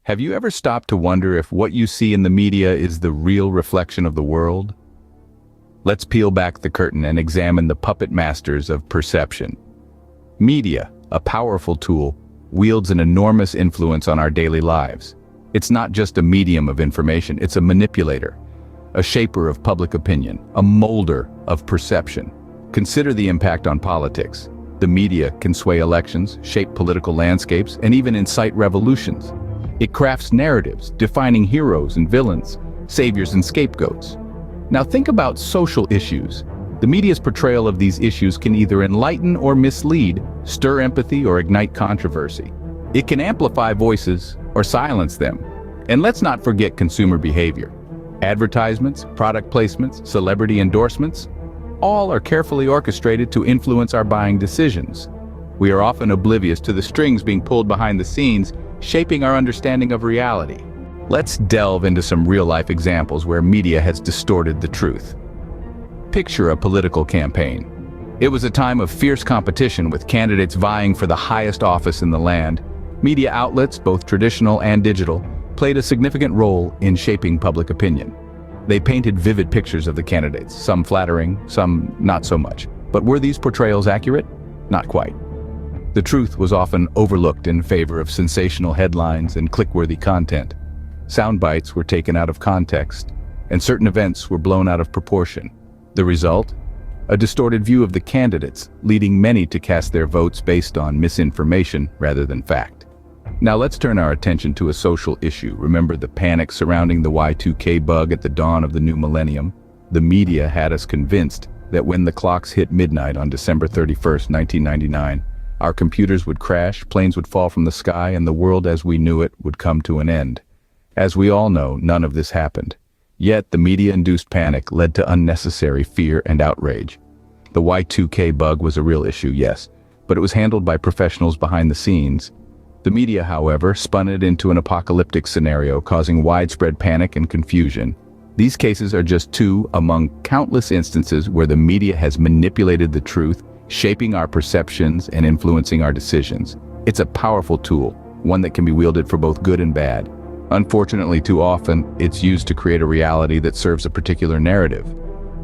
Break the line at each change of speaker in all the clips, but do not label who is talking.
Have you ever stopped to wonder if what you see in the media is the real reflection of the world? Let's peel back the curtain and examine the puppet masters of perception. Media, a powerful tool, wields an enormous influence on our daily lives. It's not just a medium of information, it's a manipulator, a shaper of public opinion, a molder of perception. Consider the impact on politics. The media can sway elections, shape political landscapes, and even incite revolutions. It crafts narratives, defining heroes and villains, saviors and scapegoats. Now think about social issues. The media's portrayal of these issues can either enlighten or mislead, stir empathy or ignite controversy. It can amplify voices or silence them. And let's not forget consumer behavior. Advertisements, product placements, celebrity endorsements, all are carefully orchestrated to influence our buying decisions. We are often oblivious to the strings being pulled behind the scenes, shaping our understanding of reality. Let's delve into some real-life examples where media has distorted the truth. Picture a political campaign. It was a time of fierce competition with candidates vying for the highest office in the land. Media outlets, both traditional and digital, played a significant role in shaping public opinion. They painted vivid pictures of the candidates, some flattering, some not so much. But were these portrayals accurate? Not quite. The truth was often overlooked in favor of sensational headlines and click-worthy content. Sound bites were taken out of context, and certain events were blown out of proportion. The result? A distorted view of the candidates, leading many to cast their votes based on misinformation rather than fact. Now let's turn our attention to a social issue. Remember the panic surrounding the Y2K bug at the dawn of the new millennium? The media had us convinced that when the clocks hit midnight on December 31st, 1999, our computers would crash, planes would fall from the sky, and the world as we knew it would come to an end. As we all know, none of this happened. Yet the media-induced panic led to unnecessary fear and outrage. The Y2K bug was a real issue, yes, but it was handled by professionals behind the scenes. The media, however, spun it into an apocalyptic scenario, causing widespread panic and confusion. These cases are just two among countless instances where the media has manipulated the truth, shaping our perceptions and influencing our decisions. It's a powerful tool, one that can be wielded for both good and bad. Unfortunately, too often, it's used to create a reality that serves a particular narrative,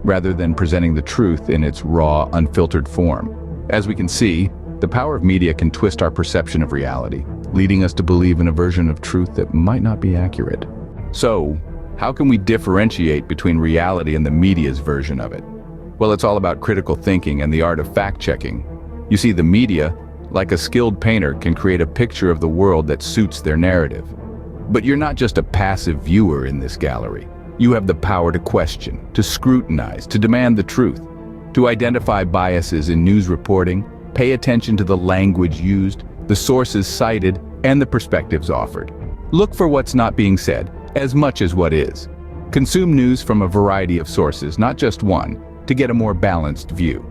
rather than presenting the truth in its raw, unfiltered form. As we can see, the power of media can twist our perception of reality, leading us to believe in a version of truth that might not be accurate. So, how can we differentiate between reality and the media's version of it? Well, it's all about critical thinking and the art of fact-checking. You see, the media, like a skilled painter, can create a picture of the world that suits their narrative. But you're not just a passive viewer in this gallery. You have the power to question, to scrutinize, to demand the truth, to identify biases in news reporting, pay attention to the language used, the sources cited, and the perspectives offered. Look for what's not being said, as much as what is. Consume news from a variety of sources, not just one, to get a more balanced view.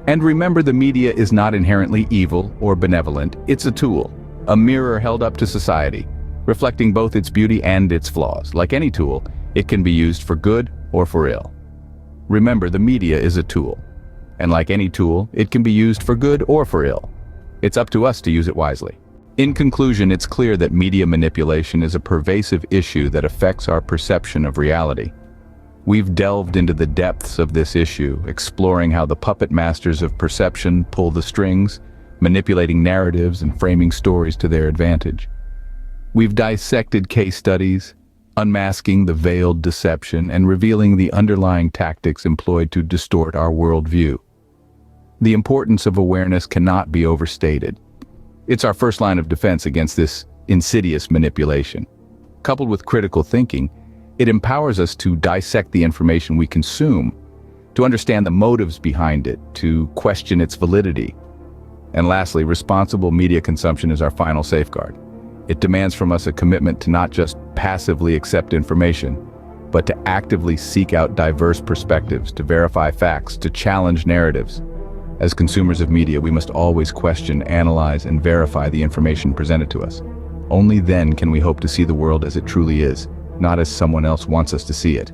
And remember, the media is not inherently evil or benevolent. It's a tool, a mirror held up to society, reflecting both its beauty and its flaws. Like any tool, it can be used for good or for ill. Remember, the media is a tool. And like any tool, it can be used for good or for ill. It's up to us to use it wisely. In conclusion, it's clear that media manipulation is a pervasive issue that affects our perception of reality. We've delved into the depths of this issue, exploring how the puppet masters of perception pull the strings, manipulating narratives and framing stories to their advantage. We've dissected case studies, unmasking the veiled deception and revealing the underlying tactics employed to distort our worldview. The importance of awareness cannot be overstated. It's our first line of defense against this insidious manipulation. Coupled with critical thinking, it empowers us to dissect the information we consume, to understand the motives behind it, to question its validity. And lastly, responsible media consumption is our final safeguard. It demands from us a commitment to not just passively accept information, but to actively seek out diverse perspectives, to verify facts, to challenge narratives. As consumers of media, we must always question, analyze, and verify the information presented to us. Only then can we hope to see the world as it truly is, not as someone else wants us to see it.